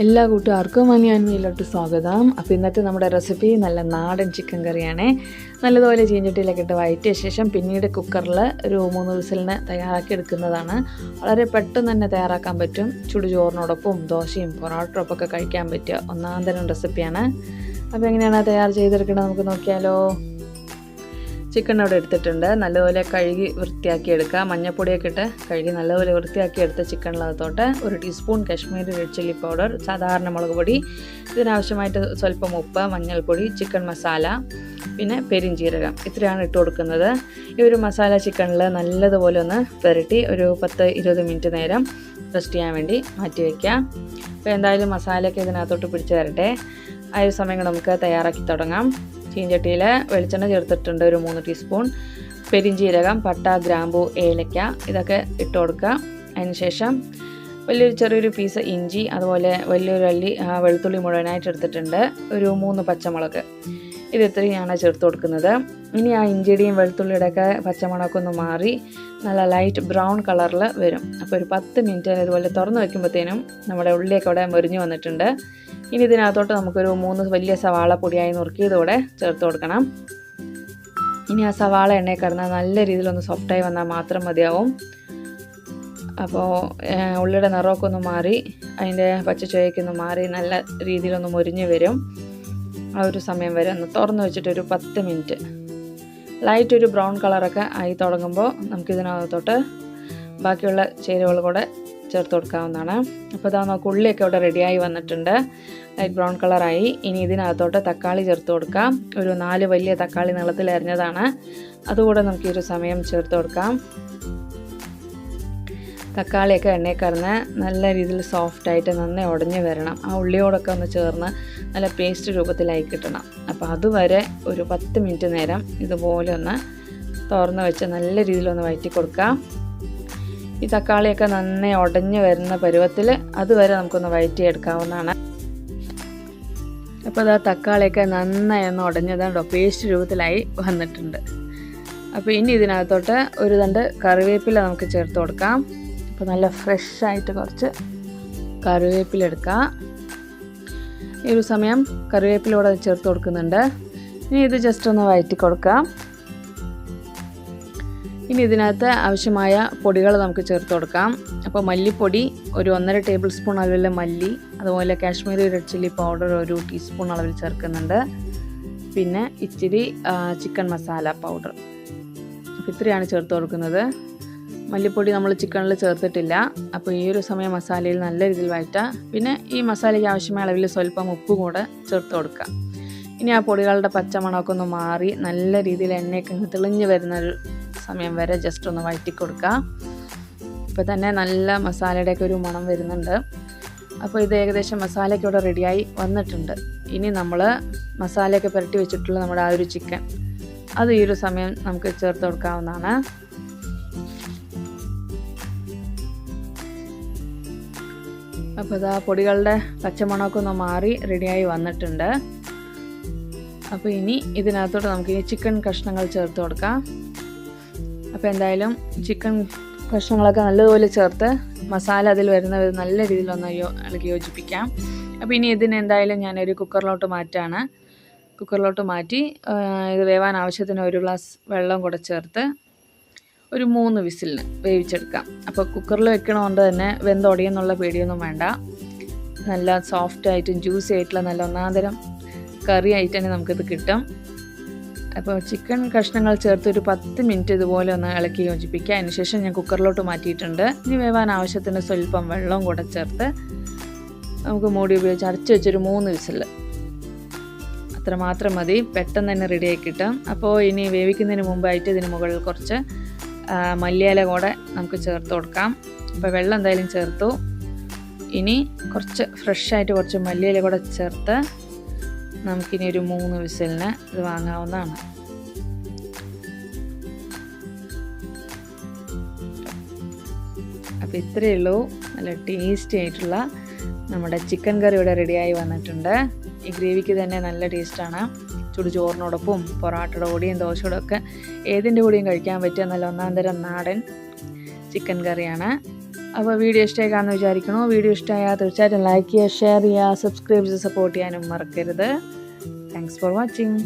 എല്ലാ കൂട്ടുകാർക്കും മനിയാൻമയിലോട്ട് സ്വാഗതം. അപ്പോൾ ഇന്നത്തെ നമ്മുടെ റെസിപ്പി നല്ല നാടൻ ചിക്കൻ കറിയാണ്. നല്ലതുപോലെ ചീഞ്ചട്ടിയിലൊക്കെ ഇട്ട് വഴറ്റിയ ശേഷം പിന്നീട് കുക്കറിൽ ഒരു 3 വിസിലിന് തയ്യാറാക്കി എടുക്കുന്നതാണ്. വളരെ പെട്ടെന്ന് തന്നെ തയ്യാറാക്കാൻ പറ്റും. ചുടുചോറിനോടൊപ്പം ദോശയും പൊറോട്ടയൊക്കെ കഴിക്കാൻ പറ്റിയ ഒന്നാം തരം റെസിപ്പിയാണ്. അപ്പോൾ എങ്ങനെയാണ് തയ്യാർ ചെയ്തെടുക്കേണ്ടത് നമുക്ക് നോക്കിയാലോ. ചിക്കൻ അവിടെ എടുത്തിട്ടുണ്ട്. നല്ലപോലെ കഴുകി വൃത്തിയാക്കി എടുക്കുക. മഞ്ഞൾപ്പൊടിയൊക്കെ ഇട്ട് കഴുകി നല്ലപോലെ വൃത്തിയാക്കി എടുത്ത ചിക്കനിലകത്തോട്ട് 1 teaspoon Kashmiri red chilli powder, സാധാരണ മുളക് പൊടി, ഇതിനാവശ്യമായിട്ട് സ്വല്പം ഉപ്പ്, മഞ്ഞൾപ്പൊടി, ചിക്കൻ മസാല, പിന്നെ പെരിഞ്ജീരകം, ഇത്രയാണ് ഇട്ട് കൊടുക്കുന്നത്. ഈ ഒരു മസാല ചിക്കനിൽ നല്ലതുപോലെ ഒന്ന് പുരട്ടി ഒരു 10-20 മിനിറ്റ് നേരം റെസ്റ്റ് ചെയ്യാൻ വേണ്ടി മാറ്റി വയ്ക്കുക. അപ്പോൾ എന്തായാലും മസാലയൊക്കെ ഇതിനകത്തോട്ട് പിടിച്ച് തരട്ടെ. ആ ഒരു സമയം നമുക്ക് തയ്യാറാക്കി തുടങ്ങാം. ചീഞ്ചട്ടിയിൽ വെളിച്ചെണ്ണ ചേർത്തിട്ടുണ്ട്. ഒരു 3 ടീസ്പൂൺ പെരിഞ്ജീരകം, പട്ട, ഗ്രാമ്പൂ, ഏലക്ക ഇതൊക്കെ ഇട്ട് കൊടുക്കുക. അതിനുശേഷം ചെറിയൊരു പീസ് ഇഞ്ചി, അതുപോലെ വലിയൊരു അല്ലി വെളുത്തുള്ളി മുഴുവനായിട്ട് എടുത്തിട്ടുണ്ട്. ഒരു 3 പച്ചമുളക്, ഇത് ഇത്രയാണ് ചേർത്ത് കൊടുക്കുന്നത്. ഇനി ആ ഇഞ്ചിയുടെയും വെളുത്തുള്ളിയുടെയൊക്കെ പച്ചമുളകൊക്കെ ഒന്ന് മാറി നല്ല ലൈറ്റ് ബ്രൗൺ കളറിൽ വരും. അപ്പോൾ ഒരു 10 മിനിറ്റ് ഇതുപോലെ തുറന്ന് വയ്ക്കുമ്പോഴത്തേനും നമ്മുടെ ഉള്ളിയൊക്കെ അവിടെ മൊരിഞ്ഞ് വന്നിട്ടുണ്ട്. ഇനി ഇതിനകത്തോട്ട് നമുക്കൊരു 3 വലിയ സവാള പൊടിയായി നുറുക്കിയതോടെ ചേർത്ത് കൊടുക്കണം. ഇനി ആ സവാള എണ്ണയിൽ കിടന്നാൽ നല്ല രീതിയിലൊന്ന് സോഫ്റ്റായി വന്നാൽ മാത്രം മതിയാവും. അപ്പോൾ ഉള്ളിയുടെ നിറമൊക്കെ ഒന്ന് മാറി അതിൻ്റെ പച്ചച്ചുവയൊക്കെ ഒന്ന് മാറി നല്ല രീതിയിലൊന്ന് മൊരിഞ്ഞ് വരും. ആ ഒരു സമയം വരെ ഒന്ന് തുറന്ന് വെച്ചിട്ട് ഒരു 10 മിനിറ്റ് ലൈറ്റ് ഒരു ബ്രൗൺ കളറൊക്കെ ആയി തുടങ്ങുമ്പോൾ നമുക്കിതിനകത്തോട്ട് ബാക്കിയുള്ള ചേരുവകൾ കൂടെ ചേർത്ത് കൊടുക്കാവുന്നതാണ്. അപ്പോൾ ഇതാ നമുക്ക് ഉള്ളിയൊക്കെ ഇവിടെ റെഡിയായി വന്നിട്ടുണ്ട്. ലൈറ്റ് ബ്രൗൺ കളറായി. ഇനി ഇതിനകത്തോട്ട് തക്കാളി ചേർത്ത് കൊടുക്കാം. ഒരു 4 വലിയ തക്കാളി നീളത്തിൽ അരിഞ്ഞതാണ്. അതുകൂടെ നമുക്ക് ഈ ഒരു സമയം ചേർത്ത് കൊടുക്കാം. തക്കാളിയൊക്കെ എണ്ണയിൽ കിടന്ന് നല്ല രീതിയിൽ സോഫ്റ്റായിട്ട് നന്നായി ഉടഞ്ഞ് വരണം. ആ ഉള്ളിയോടൊക്കെ ഒന്ന് ചേർന്ന് നല്ല പേസ്റ്റ് രൂപത്തിലായി കിട്ടണം. അപ്പോൾ അതുവരെ ഒരു 10 മിനിറ്റ് നേരം ഇതുപോലെ ഒന്ന് തുറന്ന് വെച്ച് നല്ല രീതിയിലൊന്ന് വഴറ്റി കൊടുക്കാം. ഈ തക്കാളിയൊക്കെ നന്നായി ഉടഞ്ഞ് വരുന്ന പരുവത്തിൽ അതുവരെ നമുക്കൊന്ന് വഴറ്റിയെടുക്കാവുന്നതാണ്. അപ്പോൾ അത് തക്കാളിയൊക്കെ നന്നായി ഒന്ന് ഉടഞ്ഞതാണ്ടോ പേസ്റ്റ് രൂപത്തിലായി വന്നിട്ടുണ്ട്. അപ്പോൾ ഇനി ഇതിനകത്തോട്ട് ഒരു തണ്ട് കറിവേപ്പില നമുക്ക് ചേർത്ത് കൊടുക്കാം. അപ്പോൾ നല്ല ഫ്രഷായിട്ട് കുറച്ച് കറിവേപ്പില എടുക്കാം. ഈ ഒരു സമയം കറിവേപ്പിലൂടെ ചേർത്ത് കൊടുക്കുന്നുണ്ട്. ഇനി ഇത് ജസ്റ്റ് ഒന്ന് വഴറ്റി കൊടുക്കാം. ഇനി ഇതിനകത്ത് ആവശ്യമായ പൊടികൾ നമുക്ക് ചേർത്ത് കൊടുക്കാം. അപ്പോൾ മല്ലിപ്പൊടി ഒരു 1.5 ടേബിൾ സ്പൂൺ അളവിൽ മല്ലി, അതുപോലെ Kashmiri red chilli powder 1 teaspoon അളവിൽ ചേർക്കുന്നുണ്ട്. പിന്നെ ഇച്ചിരി ചിക്കൻ മസാല പൗഡർ, അപ്പോൾ ഇത്രയാണ് ചേർത്ത് കൊടുക്കുന്നത്. മല്ലിപ്പൊടി നമ്മൾ ചിക്കനിൽ ചേർത്തിട്ടില്ല. അപ്പോൾ ഈ ഒരു സമയം മസാലയിൽ നല്ല രീതിയിൽ വഴറ്റുക. പിന്നെ ഈ മസാലയ്ക്ക് ആവശ്യമായ അളവിൽ സ്വല്പം ഉപ്പ് കൂടെ ചേർത്ത് കൊടുക്കുക. ഇനി ആ പൊടികളുടെ പച്ചമണമൊക്കെ ഒന്ന് മാറി നല്ല രീതിയിൽ എണ്ണയൊക്കെ തെളിഞ്ഞ് വരുന്നൊരു സമയം വരെ ജസ്റ്റ് ഒന്ന് വഴറ്റി കൊടുക്കുക. ഇപ്പോൾ തന്നെ നല്ല മസാലയുടെയൊക്കെ ഒരു മണം വരുന്നുണ്ട്. അപ്പോൾ ഇത് ഏകദേശം മസാലയൊക്കെ ഇവിടെ റെഡിയായി വന്നിട്ടുണ്ട്. ഇനി നമ്മൾ മസാലയൊക്കെ പുരട്ടി വെച്ചിട്ടുള്ള നമ്മുടെ ആ ഒരു ചിക്കൻ അത് ഈ ഒരു സമയം നമുക്ക് ചേർത്ത് കൊടുക്കാവുന്നതാണ്. അപ്പോൾ ഇതാ പൊടികളുടെ പച്ചമണമൊക്കെ ഒന്ന് മാറി റെഡിയായി വന്നിട്ടുണ്ട്. അപ്പോൾ ഇനി ഇതിനകത്തോട്ട് നമുക്ക് ഈ ചിക്കൻ കഷ്ണങ്ങൾ ചേർത്ത് കൊടുക്കാം. അപ്പോൾ എന്തായാലും ചിക്കൻ കഷ്ണങ്ങളൊക്കെ നല്ലതുപോലെ ചേർത്ത് മസാല അതിൽ വരുന്ന നല്ല രീതിയിലൊന്ന് ഇളക്കി യോജിപ്പിക്കാം. അപ്പോൾ ഇനി ഇതിന് എന്തായാലും ഞാനൊരു കുക്കറിലോട്ട് മാറ്റാണ്. കുക്കറിലോട്ട് മാറ്റി ഇത് വേവാൻ ആവശ്യത്തിന് 1 ഗ്ലാസ് വെള്ളം കൂടെ ചേർത്ത് ഒരു 3 വിസിലിന് വേവിച്ചെടുക്കാം. അപ്പോൾ കുക്കറിൽ വെക്കണതുകൊണ്ട് തന്നെ വെന്തൊടിയെന്നുള്ള പേടിയൊന്നും വേണ്ട. നല്ല സോഫ്റ്റായിട്ടും ജ്യൂസി ആയിട്ടുള്ള നല്ല ഒന്നാന്തരം കറി ആയിട്ട് തന്നെ നമുക്കിത് കിട്ടും. അപ്പോൾ ചിക്കൻ കഷ്ണങ്ങൾ ചേർത്ത് ഒരു 10 മിനിറ്റ് ഇതുപോലെ ഒന്ന് ഇളക്കി യോജിപ്പിക്കുക. അതിനുശേഷം ഞാൻ കുക്കറിലോട്ട് മാറ്റിയിട്ടുണ്ട്. ഇനി വേവാൻ ആവശ്യത്തിന് സ്വല്പം വെള്ളവും കൂടെ ചേർത്ത് നമുക്ക് മൂടി ഉപയോഗിച്ച് അടച്ച് വെച്ചൊരു 3 വിസിൽ അത്രമാത്രം മതി. പെട്ടെന്ന് തന്നെ റെഡിയായി കിട്ടും. അപ്പോൾ ഇനി വേവിക്കുന്നതിന് മുമ്പായിട്ട് ഇതിന് മുകളിൽ കുറച്ച് മല്ലിയില കൂടെ നമുക്ക് ചേർത്ത് കൊടുക്കാം. അപ്പോൾ വെള്ളം എന്തായാലും ചേർത്തു. ഇനി കുറച്ച് ഫ്രഷായിട്ട് കുറച്ച് മല്ലിയില കൂടെ ചേർത്ത് നമുക്കിനി ഒരു 3 വിസിലിന് ഇത് വാങ്ങാവുന്നതാണ്. അപ്പോൾ ഇത്രയേ ഉള്ളൂ. നല്ല ടേസ്റ്റി ആയിട്ടുള്ള നമ്മുടെ ചിക്കൻ കറി ഇവിടെ റെഡിയായി വന്നിട്ടുണ്ട്. ഈ ഗ്രേവിക്ക് തന്നെ നല്ല ടേസ്റ്റാണ്. ചുടുചോറിനോടൊപ്പം പൊറോട്ടയുടെ കൂടെയും ദോശയുടെ ഒക്കെ ഏതിൻ്റെ കൂടെയും കഴിക്കാൻ പറ്റിയ നല്ല ഒന്നാം തരം നാടൻ ചിക്കൻ കറിയാണ്. അപ്പോൾ വീഡിയോ ഇഷ്ടമായിക്കാമെന്ന് വിചാരിക്കണോ. വീഡിയോ ഇഷ്ടമായാൽ തീർച്ചയായിട്ടും ലൈക്ക് ചെയ്യുക, ഷെയർ ചെയ്യുക, സബ്സ്ക്രൈബ് ചെയ്ത് സപ്പോർട്ട് ചെയ്യാനും മറക്കരുത്. Thanks for watching.